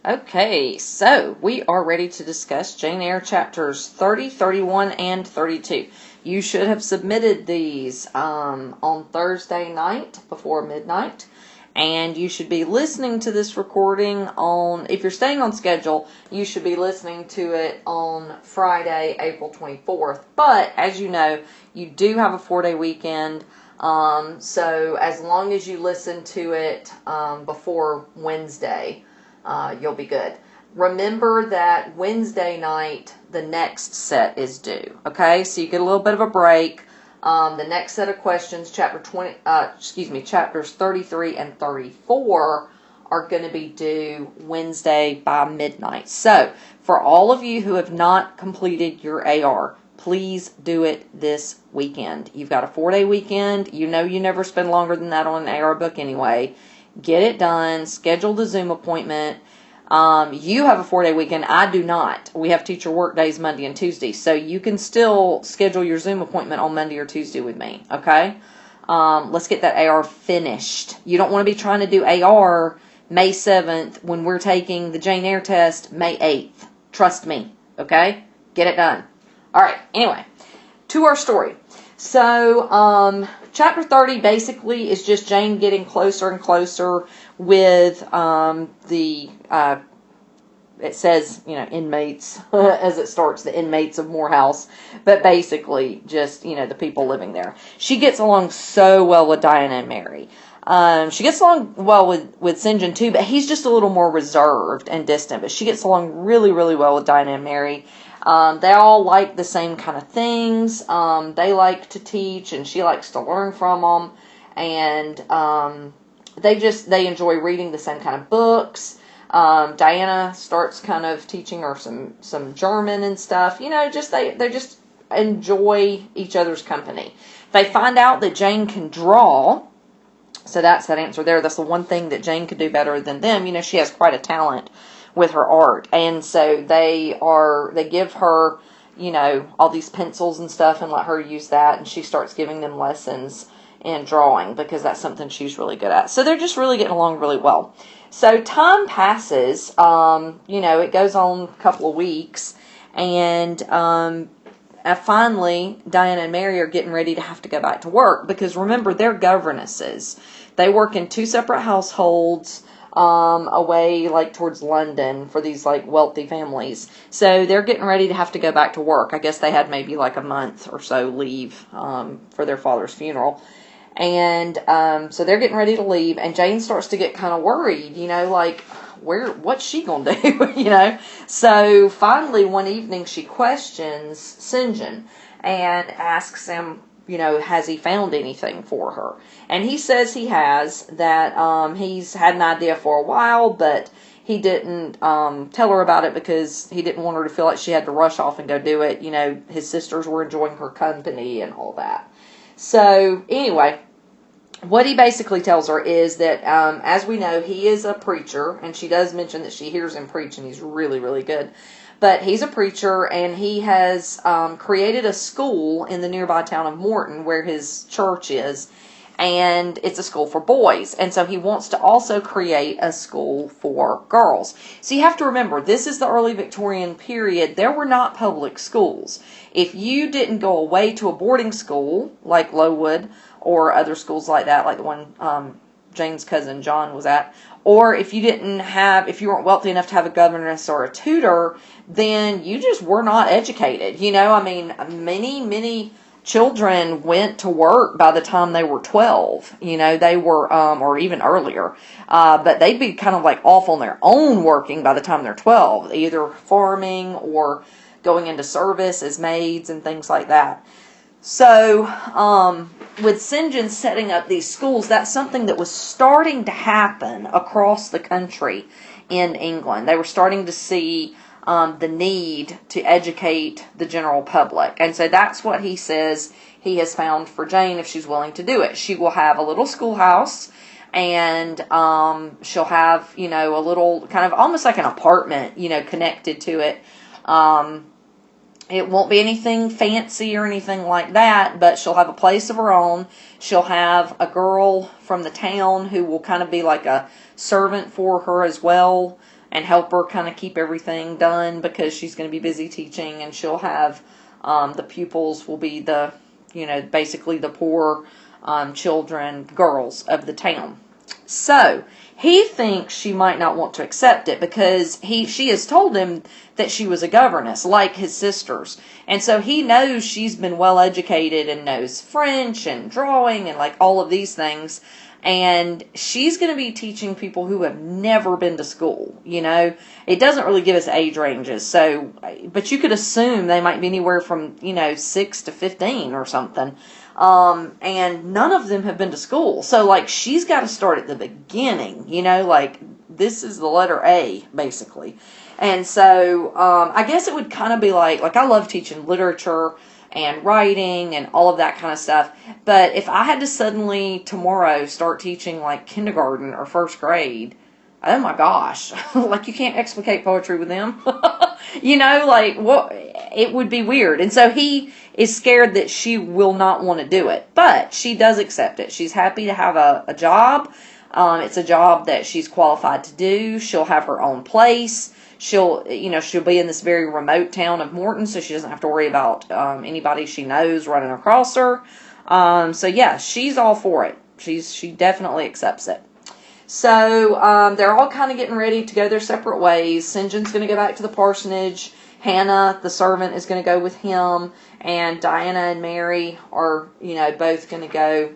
Okay, so we are ready to discuss Jane Eyre chapters 30, 31, and 32. You should have submitted these on Thursday night before midnight, and you should be listening to this recording on, if you're staying on schedule, you should be listening to it on Friday, April 24th. But, as you know, you do have a 4-day weekend, so as long as you listen to it before Wednesday, you'll be good. Remember that Wednesday night, the next set is due. Okay, so you get a little bit of a break. The next set of questions, chapters 33 and 34, are going to be due Wednesday by midnight. So, for all of you who have not completed your AR, please do it this weekend. You've got a 4-day weekend. You know you never spend longer than that on an AR book anyway. Get it done. Schedule the Zoom appointment. You have a 4-day weekend. I do not. We have teacher work days Monday and Tuesday. So you can still schedule your Zoom appointment on Monday or Tuesday with me. Okay? Let's get that AR finished. You don't want to be trying to do AR May 7th when we're taking the Jane Eyre test May 8th. Trust me. Okay? Get it done. All right. Anyway, to our story. So, chapter 30 basically is just Jane getting closer and closer with it says, inmates, as it starts, the inmates of Morehouse, but basically just, the people living there. She gets along so well with Diana and Mary. She gets along well with St. John too, but he's just a little more reserved and distant, but she gets along really, really well with Diana and Mary. They all like the same kind of things. They like to teach, and she likes to learn from them. And they enjoy reading the same kind of books. Diana starts kind of teaching her some German and stuff. They just enjoy each other's company. They find out that Jane can draw. So that's that answer there. That's the one thing that Jane could do better than them. She has quite a talent with her art, and so they give her all these pencils and stuff and let her use that, and she starts giving them lessons in drawing because that's something she's really good at. So they're just really getting along really well. So time passes, it goes on a couple of weeks, and finally Diana and Mary are getting ready to have to go back to work because remember, they're governesses. They work in 2 separate households away towards London for these wealthy families. So they're getting ready to have to go back to work. I guess they had maybe a month or so leave for their father's funeral. And so they're getting ready to leave, and Jane starts to get kind of worried, what's she gonna do, So finally one evening she questions St. John and asks him, has he found anything for her? And he says he has, that he's had an idea for a while, but he didn't tell her about it because he didn't want her to feel like she had to rush off and go do it. His sisters were enjoying her company and all that. So anyway, what he basically tells her is that, as we know, he is a preacher, and she does mention that she hears him preach, and he's really, really good. But he's a preacher, and he has created a school in the nearby town of Morton where his church is, and it's a school for boys. And so he wants to also create a school for girls. So you have to remember, this is the early Victorian period. There were not public schools. If you didn't go away to a boarding school like Lowood or other schools like that, like the one Jane's cousin John was at, or if you weren't wealthy enough to have a governess or a tutor, then you just were not educated. Many children went to work by the time they were 12. They were, or even earlier. But they'd be kind of off on their own working by the time they're 12, either farming or going into service as maids and things like that. So, with St. John setting up these schools, that's something that was starting to happen across the country in England. They were starting to see the need to educate the general public. And so that's what he says he has found for Jane if she's willing to do it. She will have a little schoolhouse, and she'll have, a little kind of almost like an apartment, connected to it. It won't be anything fancy or anything like that, but she'll have a place of her own. She'll have a girl from the town who will kind of be like a servant for her as well. and help her kind of keep everything done because she's going to be busy teaching, and she'll have the pupils will be the, basically the poor children, girls of the town. So he thinks she might not want to accept it because she has told him that she was a governess, like his sisters. And so he knows she's been well educated and knows French and drawing and like all of these things. And she's going to be teaching people who have never been to school, It doesn't really give us age ranges. So, but you could assume they might be anywhere from, 6 to 15 or something. And none of them have been to school. So, like, she's got to start at the beginning, like, this is the letter A, basically. And so, I guess it would kind of be like I love teaching literature and writing and all of that kind of stuff. But if I had to suddenly tomorrow start teaching, like, kindergarten or first grade, oh my gosh, like, you can't explicate poetry with them. Like, what? It would be weird. And so he is scared that she will not want to do it. But she does accept it. She's happy to have a job. It's a job that she's qualified to do. She'll have her own place. She'll be in this very remote town of Morton, so she doesn't have to worry about anybody she knows running across her. So yeah, she's all for it. She definitely accepts it. So they're all kind of getting ready to go their separate ways. St. John's going to go back to the parsonage. Hannah, the servant, is going to go with him, and Diana and Mary are, both going to go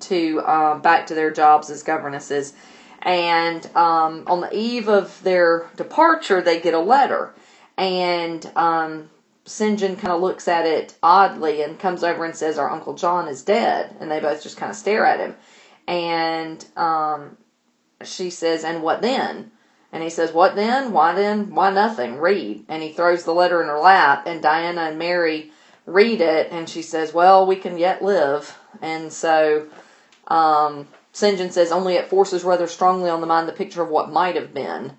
to back to their jobs as governesses. And on the eve of their departure, they get a letter, and St. John kind of looks at it oddly and comes over and says, "Our Uncle John is dead," and they both just kind of stare at him. And she says, "And what then?" And he says, "What then? Why then? Why nothing. Read." And he throws the letter in her lap, and Diana and Mary read it, and she says, "Well, we can yet live." And so St. John says, "Only it forces rather strongly on the mind the picture of what might have been."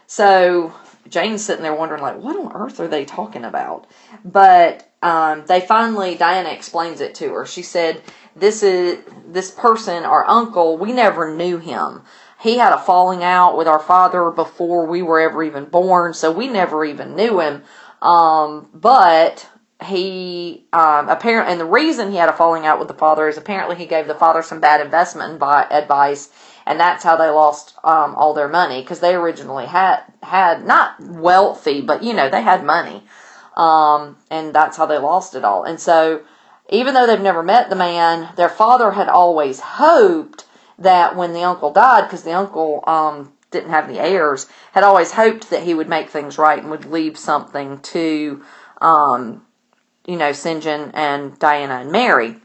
So Jane's sitting there wondering, like, what on earth are they talking about? But Diana explains it to her. She said, this person, our uncle, we never knew him. He had a falling out with our father before we were ever even born, so we never even knew him. But he apparently, and the reason he had a falling out with the father is apparently he gave the father some bad investment advice, and that's how they lost all their money, because they originally had not wealthy, but they had money, and that's how they lost it all. And so even though they've never met the man, their father had always hoped that when the uncle died, because the uncle didn't have any heirs, had always hoped that he would make things right and would leave something to St. John and Diana and Mary.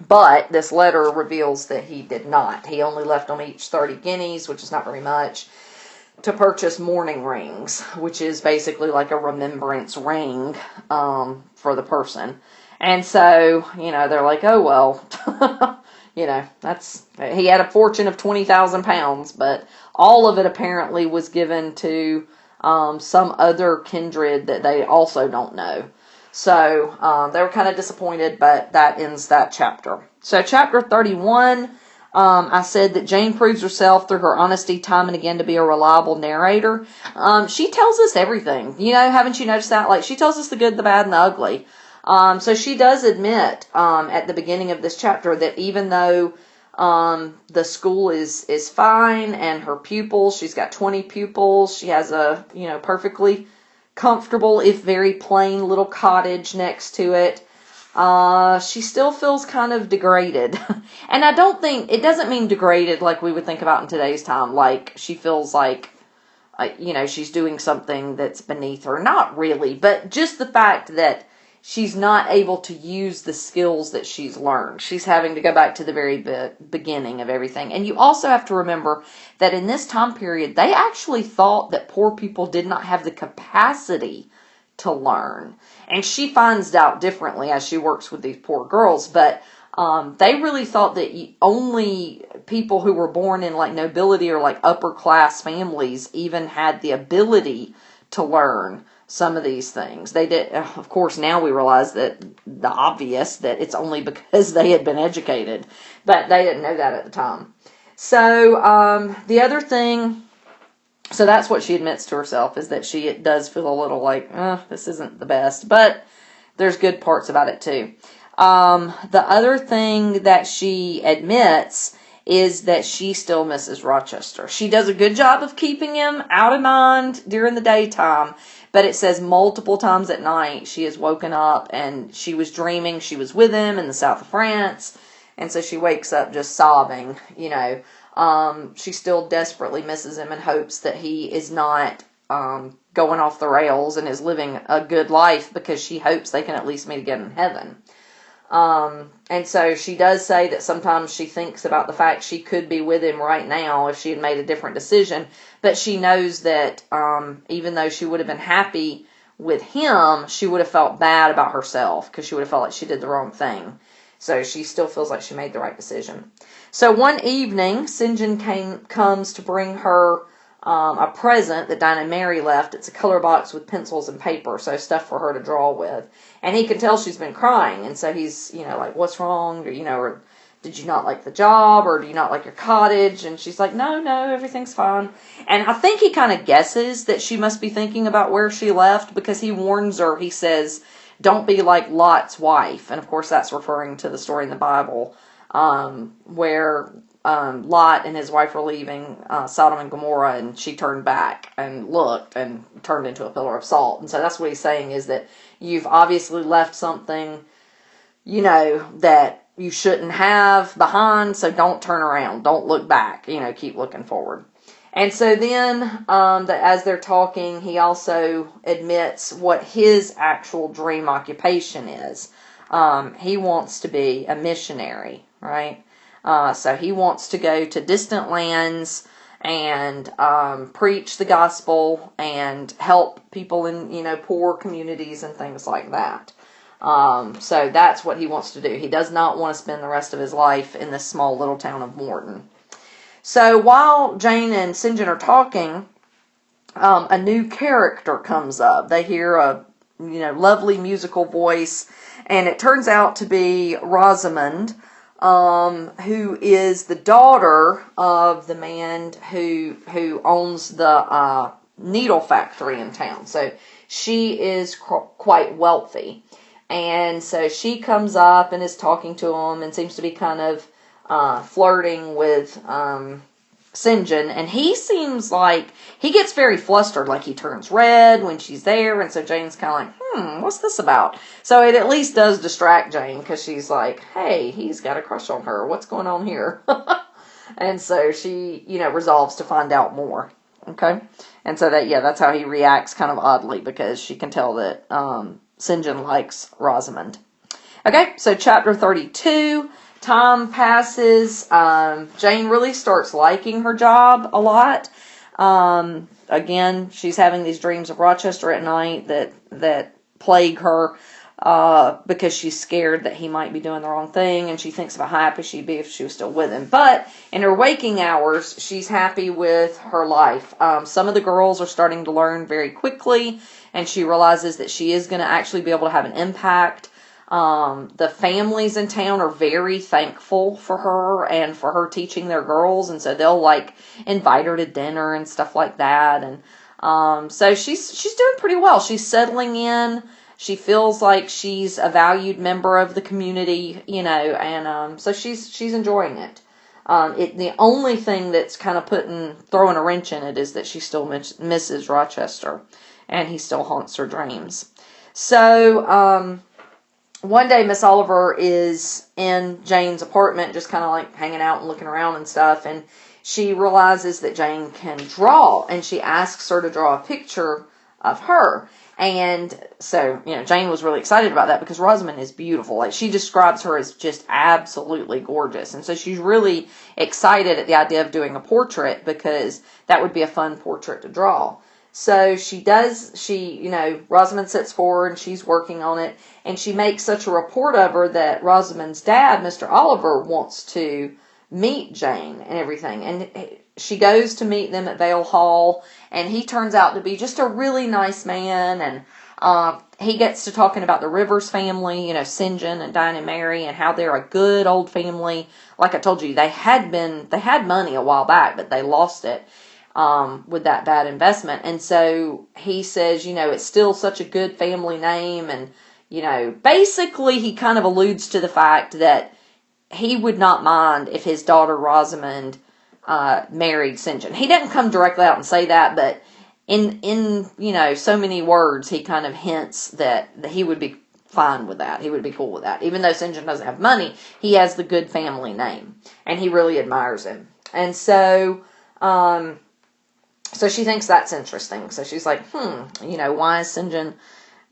But this letter reveals that he did not. He only left them each 30 guineas, which is not very much, to purchase mourning rings, which is basically like a remembrance ring for the person. And so, they're like, oh, well, he had a fortune of 20,000 pounds, but all of it apparently was given to some other kindred that they also don't know. So they were kind of disappointed, but that ends that chapter. So chapter 31, I said that Jane proves herself through her honesty time and again to be a reliable narrator. She tells us everything. Haven't you noticed that? Like, she tells us the good, the bad, and the ugly. So she does admit at the beginning of this chapter that even though the school is fine and her pupils, she's got 20 pupils, she has a perfectly comfortable, if very plain, little cottage next to it, she still feels kind of degraded. And I don't think, it doesn't mean degraded like we would think about in today's time, like she feels like, she's doing something that's beneath her. Not really, but just the fact that she's not able to use the skills that she's learned. She's having to go back to the very beginning of everything. And you also have to remember that in this time period, they actually thought that poor people did not have the capacity to learn. And she finds out differently as she works with these poor girls. But they really thought that only people who were born in like nobility or like upper class families even had the ability to learn some of these things. They did, of course, now we realize that the obvious, that it's only because they had been educated, but they didn't know that at the time. So, the other thing, So that's what she admits to herself, is that she does feel a little like, this isn't the best. But there's good parts about it too. The other thing that she admits is that she still misses Rochester. She does a good job of keeping him out of mind during the daytime, but it says multiple times at night she has woken up and she was dreaming she was with him in the south of France, and so she wakes up just sobbing, She still desperately misses him and hopes that he is not going off the rails and is living a good life, because she hopes they can at least meet again in heaven. And so she does say that sometimes she thinks about the fact she could be with him right now if she had made a different decision, but she knows that even though she would have been happy with him, she would have felt bad about herself, because she would have felt like she did the wrong thing. So she still feels like she made the right decision. So one evening, St. John comes to bring her a present that Dinah and Mary left. It's a color box with pencils and paper, so stuff for her to draw with. And he can tell she's been crying, and so he's, like, what's wrong? Or did you not like the job? Or do you not like your cottage? And she's like, no, everything's fine. And I think he kind of guesses that she must be thinking about where she left, because he warns her. He says, don't be like Lot's wife. And of course that's referring to the story in the Bible where Lot and his wife were leaving Sodom and Gomorrah, and she turned back and looked and turned into a pillar of salt. And so that's what he's saying, is that you've obviously left something, that you shouldn't have behind, so don't turn around. Don't look back. Keep looking forward. And so then, as they're talking, he also admits what his actual dream occupation is. He wants to be a missionary, right? So he wants to go to distant lands and preach the gospel and help people in, poor communities and things like that. So that's what he wants to do. He does not want to spend the rest of his life in this small little town of Morton. So while Jane and St. John are talking, a new character comes up. They hear a lovely musical voice, and it turns out to be Rosamund, who is the daughter of the man who owns the needle factory in town. So she is quite wealthy, and so she comes up and is talking to him and seems to be kind of flirting with St. John, and he seems like he gets very flustered, like he turns red when she's there, and so Jane's kind of like, what's this about? So it at least does distract Jane, because she's like, hey, he's got a crush on her. What's going on here? And so she, resolves to find out more. Okay? And so that's how he reacts, kind of oddly, because she can tell that St. John likes Rosamund. Okay, so chapter 32. Time passes. Jane really starts liking her job a lot. Again, she's having these dreams of Rochester at night that plague her because she's scared that he might be doing the wrong thing, and she thinks about how happy she'd be if she was still with him. But in her waking hours, she's happy with her life. Some of the girls are starting to learn very quickly, and she realizes that she is going to actually be able to have an impact. The families in town are very thankful for her and for her teaching their girls, and so they'll invite her to dinner and stuff like that. And so she's doing pretty well. She's settling in. She feels like she's a valued member of the community, and so she's enjoying it. The only thing that's kind of throwing a wrench in it is that she still misses Rochester, and he still haunts her dreams. So one day, Miss Oliver is in Jane's apartment, just kind of hanging out and looking around and stuff, and she realizes that Jane can draw, and she asks her to draw a picture of her. And so, Jane was really excited about that, because Rosamund is beautiful. She describes her as just absolutely gorgeous, and so she's really excited at the idea of doing a portrait, because that would be a fun portrait to draw. So Rosamund sits forward and she's working on it, and she makes such a report of her that Rosamund's dad, Mr. Oliver, wants to meet Jane and everything. And she goes to meet them at Vale Hall, and he turns out to be just a really nice man, and he gets to talking about the Rivers family, St. John and Dinah and Mary, and how they're a good old family. Like I told you, they had money a while back, but they lost it. with that bad investment. And so he says, it's still such a good family name. And, basically he kind of alludes to the fact that he would not mind if his daughter Rosamund married St. John. He didn't come directly out and say that, but in so many words, he kind of hints that he would be fine with that. He would be cool with that. Even though St. John doesn't have money, he has the good family name, and he really admires him. And so, so she thinks that's interesting. So she's like, why is St. John,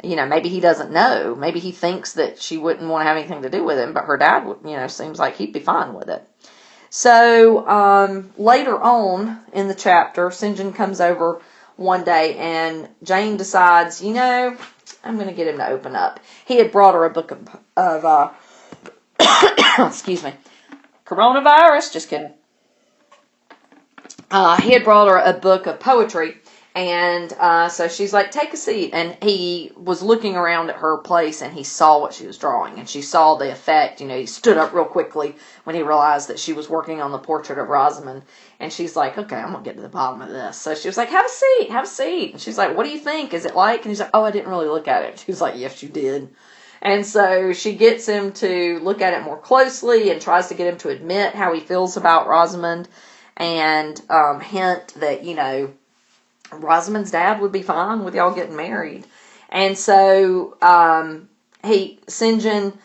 maybe he doesn't know. Maybe he thinks that she wouldn't want to have anything to do with him, but her dad, seems like he'd be fine with it. So, later on in the chapter, St. John comes over one day, and Jane decides, I'm going to get him to open up. He had brought her a book of excuse me, coronavirus, just kidding. He had brought her a book of poetry, and so she's like, take a seat. And he was looking around at her place, and he saw what she was drawing, and she saw the effect. He stood up real quickly when he realized that she was working on the portrait of Rosamund. And she's like, okay, I'm going to get to the bottom of this. So she was like, have a seat. And she's like, what do you think? Is it like? And he's like, oh, I didn't really look at it. She was like, yes, you did. And so she gets him to look at it more closely and tries to get him to admit how he feels about Rosamund, and hint that, Rosamund's dad would be fine with y'all getting married. And so St. John,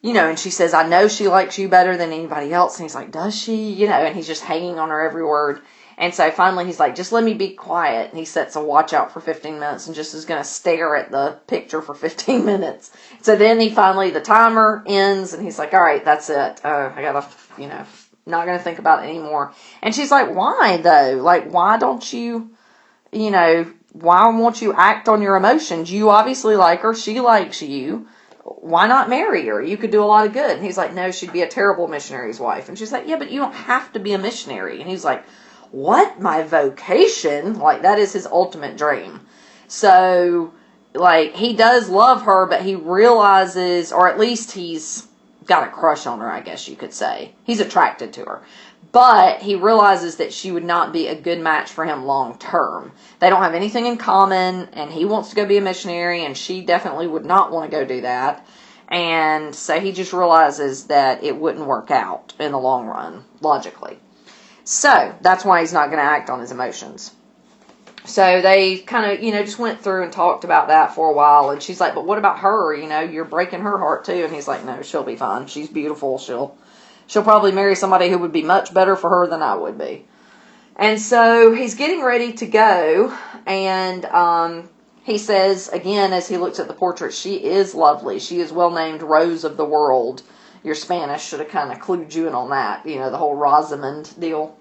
and she says, I know she likes you better than anybody else. And he's like, does she? And he's just hanging on her every word. And so finally he's like, just let me be quiet. And he sets a watch out for 15 minutes and just is going to stare at the picture for 15 minutes. So then the timer ends, and he's like, all right, that's it. I got to, not going to think about it anymore. And she's like, why though? Like, why don't you, why won't you act on your emotions? You obviously like her. She likes you. Why not marry her? You could do a lot of good. And he's like, no, she'd be a terrible missionary's wife. And she's like, yeah, but you don't have to be a missionary. And he's like, what? My vocation? Like, that is his ultimate dream. So, like, he does love her, but he realizes, or at least he's got a crush on her, I guess you could say. He's attracted to her. But he realizes that she would not be a good match for him long term. They don't have anything in common, and he wants to go be a missionary, and she definitely would not want to go do that. And so he just realizes that it wouldn't work out in the long run, logically. So that's why he's not going to act on his emotions. So they kind of, just went through and talked about that for a while. And she's like, but what about her? You're breaking her heart too. And he's like, no, she'll be fine. She's beautiful. She'll probably marry somebody who would be much better for her than I would be. And so he's getting ready to go. And he says, again, as he looks at the portrait, she is lovely. She is well named Rose of the World. Your Spanish should have kind of clued you in on that. The whole Rosamund deal.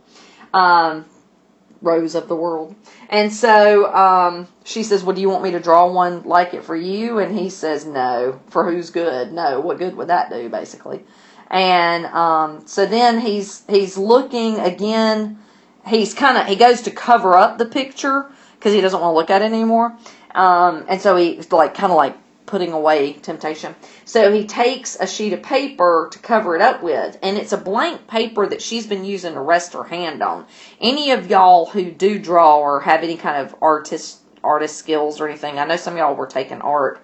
Rose of the World. And so she says, well, do you want me to draw one like it for you? And he says, no. For whose good? No. What good would that do, basically? And so then he's looking again. He goes to cover up the picture because he doesn't want to look at it anymore. And so he's kind of putting away temptation. So he takes a sheet of paper to cover it up with, and it's a blank paper that she's been using to rest her hand on. Any of y'all who do draw or have any kind of artist skills or anything, I know some of y'all were taking art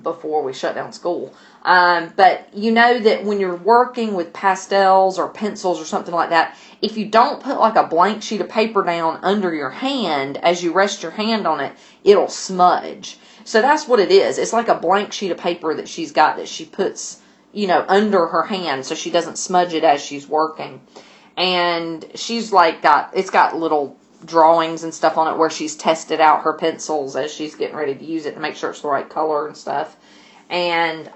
before we shut down school. But you know that when you're working with pastels or pencils or something like that, if you don't put a blank sheet of paper down under your hand as you rest your hand on it, it'll smudge. So that's what it is. It's like a blank sheet of paper that she's got that she puts, under her hand so she doesn't smudge it as she's working. And she's it's got little drawings and stuff on it where she's tested out her pencils as she's getting ready to use it to make sure it's the right color and stuff. And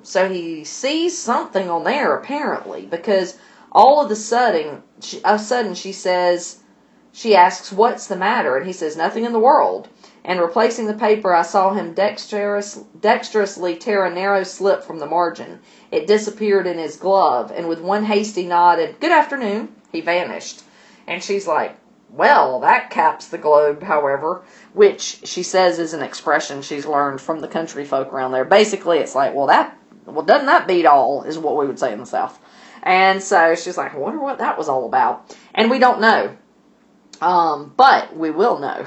so he sees something on there apparently, because all of a sudden she says, she asks, what's the matter? And he says, nothing in the world. And replacing the paper, I saw him dexterously tear a narrow slip from the margin. It disappeared in his glove, and with one hasty nod and good afternoon, he vanished. And she's like, well, that caps the globe, however, which she says is an expression she's learned from the country folk around there. Basically, it's like, well, doesn't that beat all, is what we would say in the South. And so she's like, I wonder what that was all about. And we don't know. But we will know.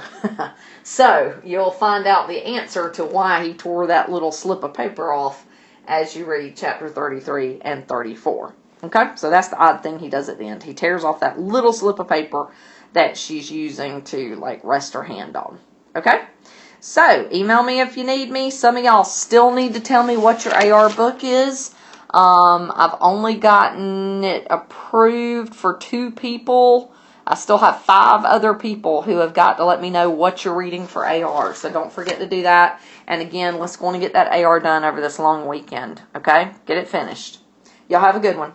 So you'll find out the answer to why he tore that little slip of paper off as you read chapter 33 and 34. Okay, so that's the odd thing he does at the end. He tears off that little slip of paper that she's using to like rest her hand on. Okay, so email me if you need me. Some of y'all still need to tell me what your AR book is. I've only gotten it approved for 2 people. I still have 5 other people who have got to let me know what you're reading for AR. So don't forget to do that. And again, let's go and get that AR done over this long weekend. Okay? Get it finished. Y'all have a good one.